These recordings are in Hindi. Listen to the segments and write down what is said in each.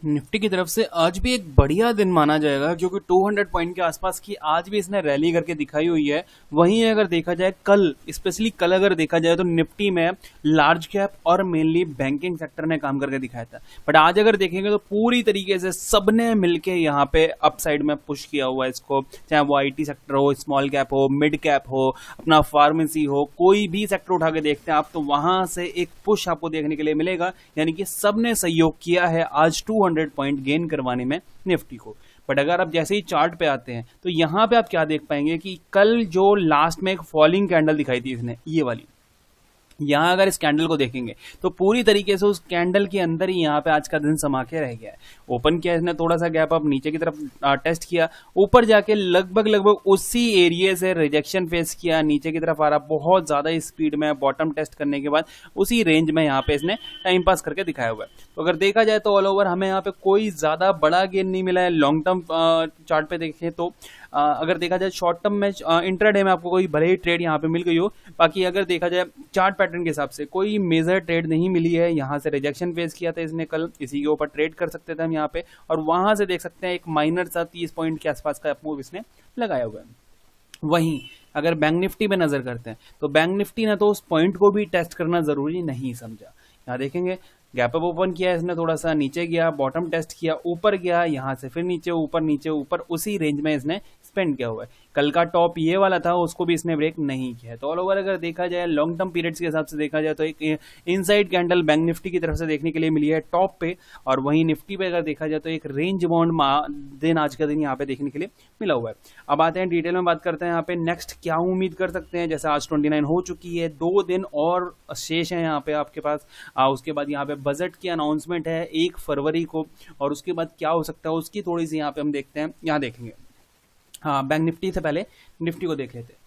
निफ्टी की तरफ से आज भी एक बढ़िया दिन माना जाएगा क्योंकि 200 पॉइंट के आसपास की आज भी इसने रैली करके दिखाई हुई है। वहीं अगर देखा जाए कल, स्पेशली कल अगर देखा जाए तो निफ्टी में लार्ज कैप और मेनली बैंकिंग सेक्टर ने काम करके दिखाया था। बट आज अगर देखेंगे तो पूरी तरीके से सबने मिलके यहाँ पे अपसाइड में पुश किया हुआ है इसको, चाहे वो आईटी सेक्टर हो, स्मॉल कैप हो, मिड कैप हो, अपना फार्मेसी हो, कोई भी सेक्टर उठा के देखते हैं आप तो वहां से एक पुश आपको देखने के लिए मिलेगा। यानी कि सबने सहयोग किया है आज 200 पॉइंट गेन करवाने में निफ्टी को। बट अगर आप जैसे ही चार्ट पे आते हैं तो यहां पे आप क्या देख पाएंगे कि कल जो लास्ट में एक फॉलिंग कैंडल दिखाई थी इसने, ये वाली, यहां अगर इस कैंडल को देखेंगे तो पूरी तरीके से उस कैंडल के अंदर ही यहां पे आज का दिन समा के रह गया है। ओपन किया इसने, थोड़ा सा गैप अप नीचे की तरफ टेस्ट किया, ऊपर जाके लगभग उसी एरिया से रिजेक्शन फेस किया, नीचे की तरफ आ रहा बहुत ज्यादा स्पीड में, बॉटम टेस्ट करने के बाद उसी रेंज में यहाँ पे इसने टाइम पास करके दिखाया हुआ है। तो अगर देखा जाए तो ऑल ओवर हमें यहाँ पे कोई ज्यादा बड़ा गेन नहीं मिला है। लॉन्ग टर्म चार्ट पे देखें तो अगर देखा जाए शॉर्ट टर्म में, इंट्राडे में आपको कोई भले ही ट्रेड यहाँ पे मिल गई हो, बाकी अगर देखा जाए चार्ट पैटर्न के हिसाब से कोई मेजर ट्रेड नहीं मिली है। यहाँ से रिजेक्शन फेस किया था इसने कल, इसी के ऊपर ट्रेड कर सकते थे हम यहाँ पे, और वहां से देख सकते हैं एक माइनर सा 30 पॉइंट के आसपास का मूव इसने लगाया हुआ है। वहीं अगर बैंक निफ्टी पे नजर करते हैं तो बैंक निफ्टी ने तो उस पॉइंट को भी टेस्ट करना जरूरी नहीं समझा। यहाँ देखेंगे गैप अप ओपन किया इसने, थोड़ा सा नीचे गया, बॉटम टेस्ट किया, ऊपर गया, यहां से फिर नीचे, ऊपर नीचे, ऊपर, उसी रेंज में इसने स्पेंड किया हुआ है। कल का टॉप ये वाला था, उसको भी इसने ब्रेक नहीं किया है। तो ऑल ओवर अगर देखा जाए लॉन्ग टर्म पीरियड्स के हिसाब से देखा जाए तो एक इनसाइड कैंडल बैंक निफ्टी की तरफ से देखने के लिए मिली है टॉप पे, और वहीं निफ्टी पे अगर देखा जाए तो एक रेंज बाउंड दिन आज का दिन यहाँ पे देखने के लिए मिला हुआ है। अब आते हैं डिटेल में बात करते हैं यहाँ पे नेक्स्ट क्या उम्मीद कर सकते हैं। जैसे आज 29 हो चुकी है, 2 दिन और शेष है यहाँ पे आपके पास। उसके बाद यहाँ पे बजट की अनाउंसमेंट है 1 फरवरी को, और उसके बाद क्या हो सकता है उसकी थोड़ी सी यहाँ पे हम देखते हैं, यहाँ देखेंगे। हाँ, बैंक निफ्टी से पहले निफ्टी को देख लेते हैं।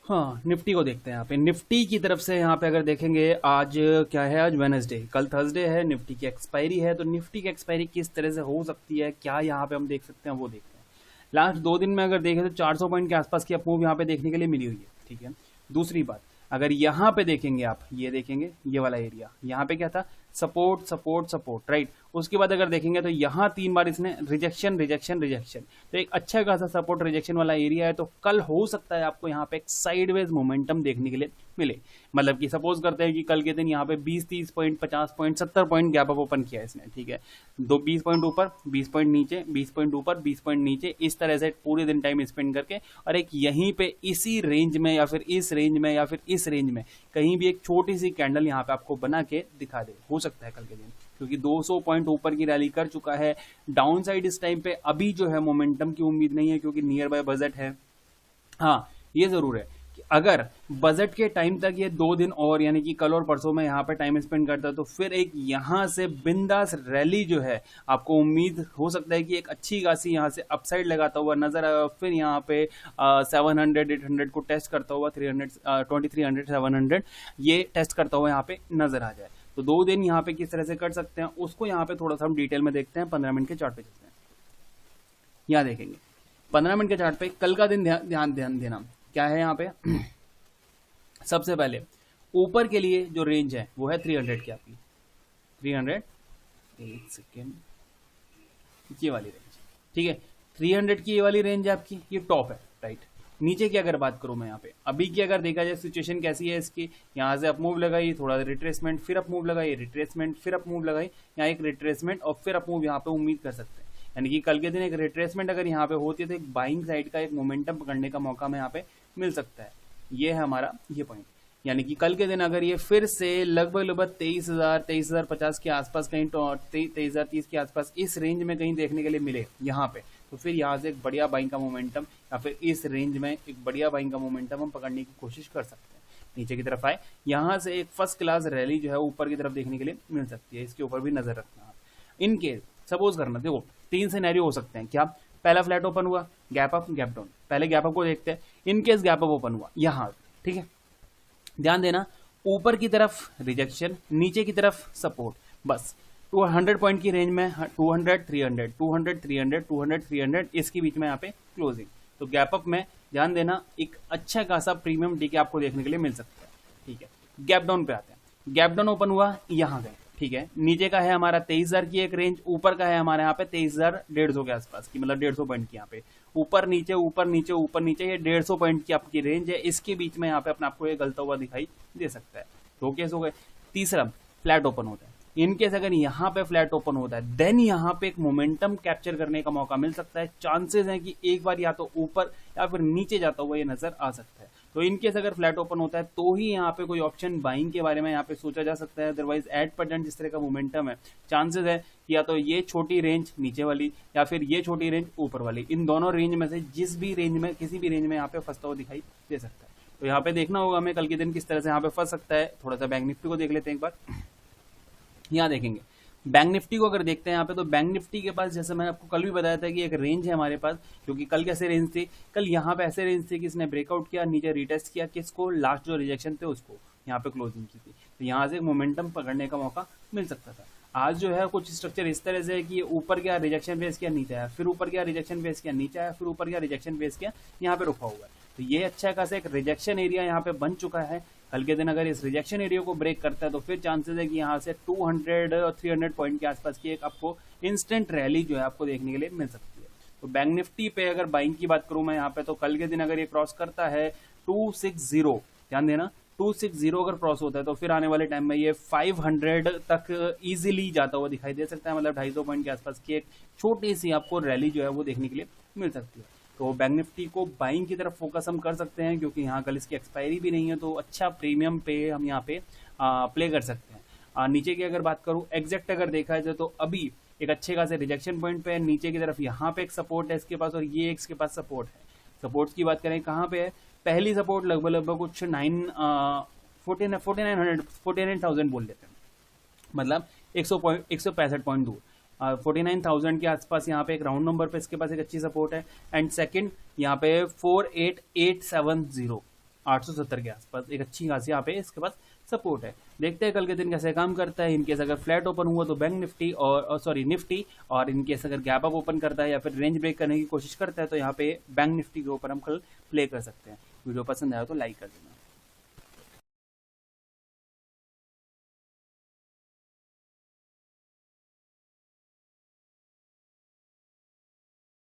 हाँ, निफ्टी को देखते हैं। यहाँ पे निफ्टी की तरफ से यहाँ पे अगर देखेंगे, आज क्या है, आज वेडनेसडे, कल थर्सडे है, निफ्टी की एक्सपायरी है। तो निफ्टी की एक्सपायरी किस तरह से हो सकती है, क्या यहाँ पे हम देख सकते हैं, वो देखते हैं। लास्ट 2 दिन में अगर देखें तो 400 पॉइंट के आसपास की अप मूव यहाँ पे देखने के लिए मिली हुई है। ठीक है, दूसरी बात, अगर यहाँ पे देखेंगे आप, ये देखेंगे ये वाला एरिया, यहाँ पे क्या था, सपोर्ट सपोर्ट सपोर्ट, राइट। उसके बाद अगर देखेंगे तो यहाँ 3 बार इसने रिजेक्शन रिजेक्शन रिजेक्शन, तो एक अच्छा खासा सपोर्ट रिजेक्शन वाला एरिया है। तो कल हो सकता है आपको यहाँ पे एक साइडवेज मोमेंटम देखने के लिए मिले। मतलब कि सपोज करते हैं कि कल के दिन यहाँ पे 20-30 point, 50 point, 70 point gap up open किया इसने। ठीक है, 20 पॉइंट ऊपर, 20 पॉइंट नीचे, 20 पॉइंट ऊपर, 20 पॉइंट नीचे, इस तरह से पूरे दिन टाइम स्पेंड करके, और एक यहीं पे इसी रेंज में या फिर इस रेंज में या फिर इस रेंज में कहीं भी एक छोटी सी कैंडल यहाँ पे आपको बना के दिखा दे, हो सकता है कल के दिन, क्योंकि 200 पॉइंट ऊपर की रैली कर चुका है। डाउन साइड इस टाइम पे अभी जो है मोमेंटम की उम्मीद नहीं है, क्योंकि नियर बाय बजट है। हाँ, ये जरूर है कि अगर बजट के टाइम तक ये 2 दिन और, यानी कि कल और परसों में यहाँ पे टाइम स्पेंड करता है, तो फिर एक यहाँ से बिंदास रैली जो है आपको उम्मीद हो सकता है कि एक अच्छी खासी यहाँ से अपसाइड लगाता हुआ नजर आएगा। फिर यहाँ पे 700 800 को टेस्ट करता हुआ, 300 2300 700 ये टेस्ट करता हुआ यहाँ पे नजर आ जाए। तो 2 दिन यहाँ पे किस तरह से कर सकते हैं उसको यहाँ पे थोड़ा सा हम डिटेल में देखते हैं। 15 मिनट के चार्ट पे चलते हैं, यहाँ देखेंगे 15 मिनट के चार्ट पे कल का दिन ध्यान ध्यान देना क्या है यहाँ पे। सबसे पहले ऊपर के लिए जो रेंज है वो है 300 की आपकी, 300, एक सेकेंड, ये वाली रेंज। ठीक है, 300 की ये वाली रेंज है आपकी, ये टॉप है, राइट। नीचे की अगर बात करूं मैं यहाँ पे, अभी की अगर देखा जाए सिचुएशन कैसी है इसकी, यहाँ से अप मूव लगाई, थोड़ा रिट्रेसमेंट, फिर अप मूव लगाई, रिट्रेसमेंट, फिर अप मूव लगाई, यहाँ एक रिट्रेसमेंट और फिर अप मूव यहाँ पे उम्मीद कर सकते हैं। यानी कि कल के दिन एक रिट्रेसमेंट अगर यहाँ पे होती है तो एक बाइंग साइड का एक मोमेंटम पकड़ने का मौका में यहाँ पे मिल सकता है। ये है हमारा ये पॉइंट। यानी कि कल के दिन अगर ये फिर से लगभग 23,050 के आसपास, कहीं 23,030 के आसपास इस रेंज में कहीं देखने के लिए मिले यहाँ पे, तो फिर यहाँ से एक बढ़िया बाइंग का मोमेंटम, या फिर इस रेंज में एक बढ़िया बाइंग का मोमेंटम हम पकड़ने की कोशिश कर सकते हैं। नीचे की तरफ आए, यहाँ से एक फर्स्ट क्लास रैली जो है ऊपर की तरफ देखने के लिए मिल सकती है, इसके ऊपर भी नजर रखना। इन केस सपोज करना, देखो 3 सिनेरियो हो सकते हैं। क्या, पहला फ्लैट ओपन हुआ, गैप अप गैप डाउन, पहले गैप अप को देखते हैं। In case gap up open हुआ यहाँ, ठीक है, ध्यान देना, ऊपर की तरफ रिजेक्शन, नीचे की तरफ सपोर्ट, बस 200 पॉइंट की रेंज में 200 300 200 300 200 300 इसके बीच में यहाँ पे क्लोजिंग। तो गैप अप में ध्यान देना एक अच्छा खासा प्रीमियम डीके आपको देखने के लिए मिल सकता है। ठीक है, गैप डाउन पे आते हैं। गैप डाउन ओपन हुआ, यहाँ गए, ठीक है, नीचे का है हमारा 23,000 की एक रेंज, ऊपर का है हमारे यहाँ पे 23,150 के आसपास की, मतलब 150 पॉइंट की यहाँ पे ऊपर नीचे ऊपर नीचे ऊपर नीचे, ये 150 पॉइंट की आपकी रेंज है। इसके बीच में यहाँ पे अपने आपको ये गलता हुआ दिखाई दे सकता है। दो केस हो गए। तीसरा, फ्लैट ओपन होता है। इनकेस अगर यहाँ पे फ्लैट ओपन होता है देन यहाँ पे एक मोमेंटम कैप्चर करने का मौका मिल सकता है। चांसेस हैं कि एक बार या तो ऊपर या फिर नीचे जाता हुआ ये नजर आ सकता है। तो इनकेस अगर फ्लैट ओपन होता है तो ही यहाँ पे कोई ऑप्शन बाइंग के बारे में यहाँ पे सोचा जा सकता है। अदरवाइज एट प्रेजेंट जिस तरह का मोमेंटम है, चांसेस है कि या तो ये छोटी रेंज नीचे वाली या फिर ये छोटी रेंज ऊपर वाली, इन दोनों रेंज में से जिस भी रेंज में किसी भी रेंज में यहाँ पे फंसता हुआ दिखाई दे सकता है। तो यहाँ पे देखना होगा हमें कल के दिन किस तरह से यहाँ पे फंस सकता है। थोड़ा सा बैंक निफ्टी को देख लेते हैं एक बार। यहाँ देखेंगे बैंक निफ्टी को अगर देखते हैं यहाँ पे, तो बैंक निफ्टी के पास जैसे मैंने आपको कल भी बताया था कि एक रेंज है हमारे पास, क्योंकि कल कैसे रेंज थी, कल यहाँ पे ऐसे रेंज थी कि इसने ब्रेकआउट किया, नीचे रिटेस्ट किया, किसको, लास्ट जो रिजेक्शन थे उसको यहाँ पे क्लोजिंग की थी। तो यहाँ से मोमेंटम पकड़ने का मौका मिल सकता था। आज जो है कुछ स्ट्रक्चर इस तरह से है कि ऊपर गया, रिजेक्शन फेस किया, नीचे आया, फिर ऊपर गया, रिजेक्शन फेस किया, नीचे आया, फिर ऊपर गया, रिजेक्शन फेस किया, यहाँ पे रुका हुआ है। तो ये अच्छा खासा एक रिजेक्शन एरिया यहाँ पे बन चुका है। कल के दिन अगर इस रिजेक्शन एरिया को ब्रेक करता है तो फिर चांसेस है कि यहाँ से 200 और 300 पॉइंट के आसपास की एक आपको इंस्टेंट रैली जो है आपको देखने के लिए मिल सकती है। तो बैंक निफ्टी पे अगर बाइंग की बात करूं मैं यहाँ पे, तो कल के दिन अगर ये क्रॉस करता है 260, ध्यान देना 260 अगर क्रॉस होता है तो फिर आने वाले टाइम में ये 500 तक इजीली जाता हुआ दिखाई दे सकता है। मतलब 250 पॉइंट के आसपास की एक छोटी सी आपको रैली जो है वो देखने के लिए मिल सकती है। तो बैंक निफ्टी को बाइंग की तरफ फोकस हम कर सकते हैं, क्योंकि यहाँ कल इसकी एक्सपायरी भी नहीं है, तो अच्छा प्रीमियम पे हम यहाँ पे प्ले कर सकते हैं। नीचे की अगर बात करूँ एग्जैक्ट अगर देखा जाए तो अभी एक अच्छे खासे रिजेक्शन पॉइंट पे है। नीचे की तरफ यहाँ पे एक सपोर्ट है इसके पास, और ये इसके पास सपोर्ट है। सपोर्ट्स की बात करें कहाँ पे है, पहली सपोर्ट लगभग कुछ 49,000 बोल लेते हैं, मतलब 165 पॉइंट दूर, 49,000 के आसपास यहाँ पे एक राउंड नंबर पे इसके पास एक अच्छी सपोर्ट है। एंड सेकंड यहाँ पे 48,870, 870 के आसपास एक अच्छी खासी यहाँ पे इसके पास सपोर्ट है। देखते हैं कल के दिन कैसे काम करता है। इनकेस अगर फ्लैट ओपन हुआ तो बैंक निफ्टी और सॉरी निफ्टी, और इनकेस अगर गैप अप ओपन करता है या फिर रेंज ब्रेक करने की कोशिश करता है तो यहाँ पे बैंक निफ्टी के ऊपर हम कल प्ले कर सकते हैं। वीडियो पसंद आया तो लाइक कर देना।